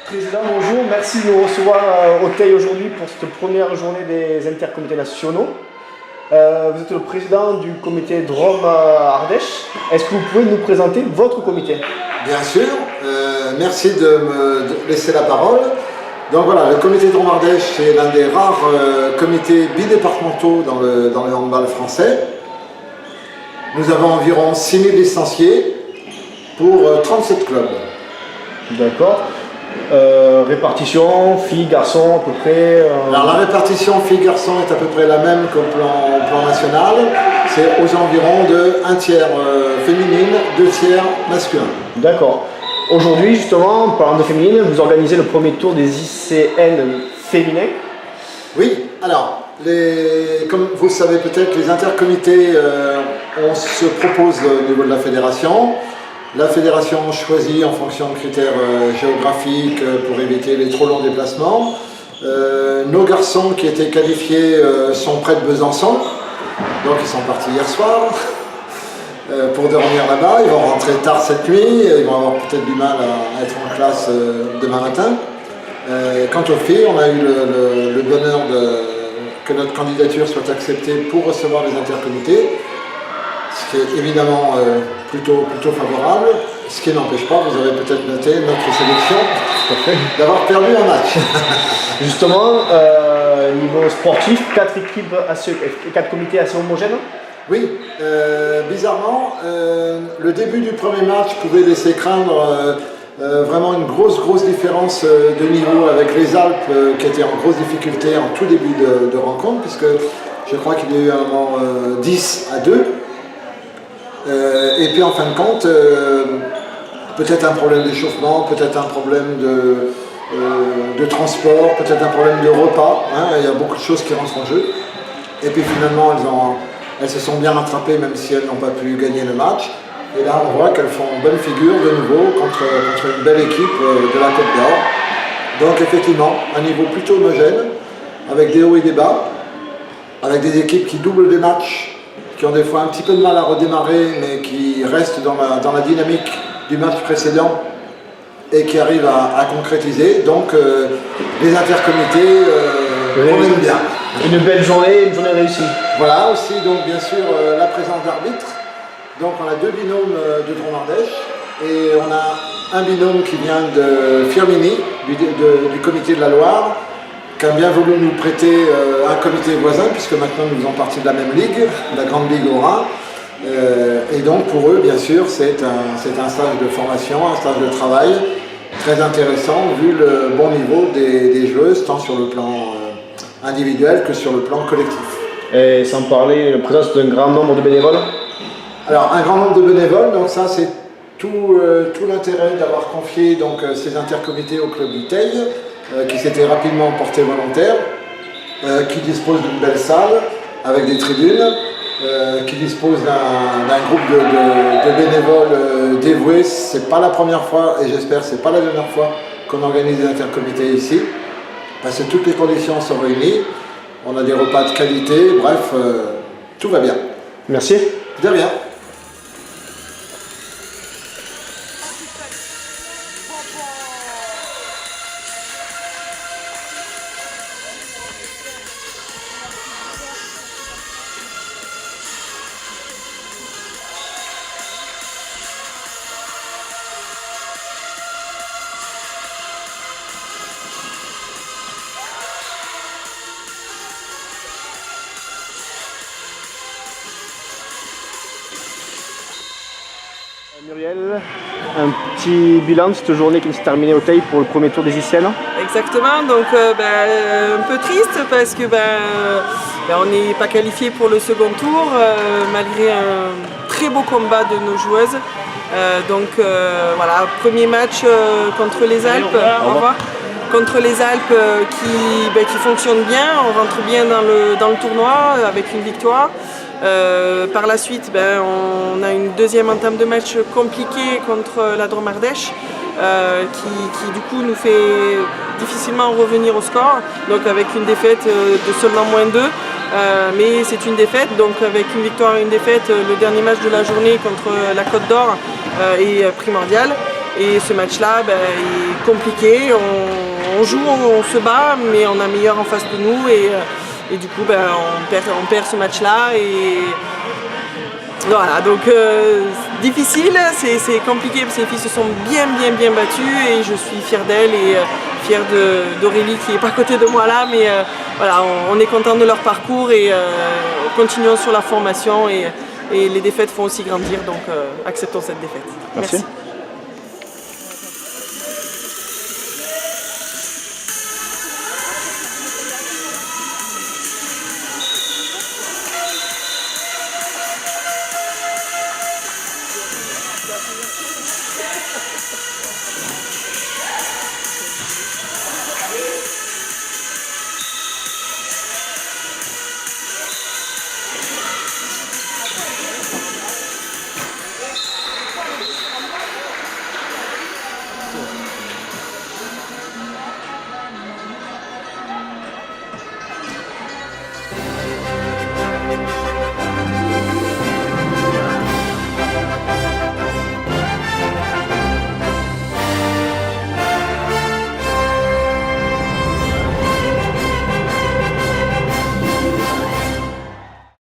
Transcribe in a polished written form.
Président, bonjour. Merci de nous recevoir au Teil aujourd'hui pour cette première journée des intercomités nationaux. Vous êtes le président du comité Drôme-Ardèche. Est-ce que vous pouvez nous présenter votre comité? Bien sûr. Merci de me laisser la parole. Donc voilà, le comité Drôme-Ardèche, c'est l'un des rares comités bidépartementaux dans le handball français. Nous avons environ 6000 licenciés pour 37 clubs. D'accord. Répartition, filles, garçons, à peu près Alors la répartition filles-garçons est à peu près la même qu'au plan national. C'est aux environs de 1 tiers féminine, 2 tiers masculin. D'accord. Aujourd'hui, justement, en parlant de féminine, vous organisez le premier tour des ICN féminins. Oui, alors, comme vous le savez peut-être, les intercomités, on se propose au niveau de la fédération. La fédération choisit en fonction de critères géographiques pour éviter les trop longs déplacements. Nos garçons qui étaient qualifiés sont près de Besançon, donc ils sont partis hier soir pour dormir là-bas. Ils vont rentrer tard cette nuit, ils vont avoir peut-être du mal à être en classe demain matin. Quant aux filles, on a eu le bonheur que notre candidature soit acceptée pour recevoir les intercomités, ce qui est évidemment plutôt favorable, ce qui n'empêche pas, vous avez peut-être noté notre sélection d'avoir perdu un match. Justement, niveau sportif, 4 comités assez homogènes. Oui, bizarrement, le début du premier match pouvait laisser craindre vraiment une grosse différence de niveau avec les Alpes qui étaient en grosse difficulté en tout début de rencontre, puisque je crois qu'il y a eu un moment 10-2. Et puis en fin de compte, peut-être un problème d'échauffement, peut-être un problème de transport, peut-être un problème de repas, hein, il y a beaucoup de choses qui rentrent en jeu. Et puis finalement, elles se sont bien rattrapées même si elles n'ont pas pu gagner le match. Et là, on voit qu'elles font bonne figure de nouveau contre une belle équipe de la Côte d'Or. Donc effectivement, un niveau plutôt homogène, avec des hauts et des bas, avec des équipes qui doublent des matchs, qui ont des fois un petit peu de mal à redémarrer, mais qui restent dans la dynamique du match précédent et qui arrivent à concrétiser. Donc les intercomités, on aime bien. Une belle journée, une journée réussie. Voilà, aussi donc bien sûr la présence d'arbitres. Donc on a 2 binômes de Drôme-Ardèche et on a un binôme qui vient de Firminy, du comité de la Loire, qui a bien voulu nous prêter un comité voisin, puisque maintenant nous faisons partie de la même ligue, la Grande Ligue au Rhin. Et donc pour eux, bien sûr, c'est un stage de formation, un stage de travail très intéressant, vu le bon niveau des joueuses, tant sur le plan individuel que sur le plan collectif. Et sans parler de la présence d'un grand nombre de bénévoles. Alors un grand nombre de bénévoles, donc ça c'est tout l'intérêt d'avoir confié donc, ces intercomités au club du Teil, qui s'était rapidement porté volontaire, qui dispose d'une belle salle avec des tribunes, qui dispose d'un groupe de bénévoles dévoués. C'est pas la première fois et j'espère que c'est pas la dernière fois qu'on organise des intercomités ici, parce que toutes les conditions sont réunies, on a des repas de qualité, bref, tout va bien. Merci. De rien. Muriel, un petit bilan de cette journée qui s'est terminée au Teil pour le premier tour des ICN. Exactement, donc un peu triste parce que on n'est pas qualifié pour le second tour malgré un très beau combat de nos joueuses. Voilà, premier match contre les Alpes, au revoir. Contre les Alpes qui fonctionne bien, on rentre bien dans le tournoi avec une victoire. Par la suite, on a une deuxième entame de match compliquée contre la Drôme-Ardèche qui du coup nous fait difficilement revenir au score, donc avec une défaite de seulement -2, mais c'est une défaite, donc avec une victoire et une défaite, le dernier match de la journée contre la Côte d'Or est primordial. Et ce match-là est compliqué. On joue, on se bat, mais on a meilleur en face de nous. Et du coup, on perd ce match-là. Et voilà, donc difficile, c'est compliqué parce que les filles se sont bien battues et je suis fière d'elles et fière d'Aurélie qui n'est pas à côté de moi là, mais voilà, on est content de leur parcours et continuons sur la formation et les défaites font aussi grandir, donc acceptons cette défaite. Merci.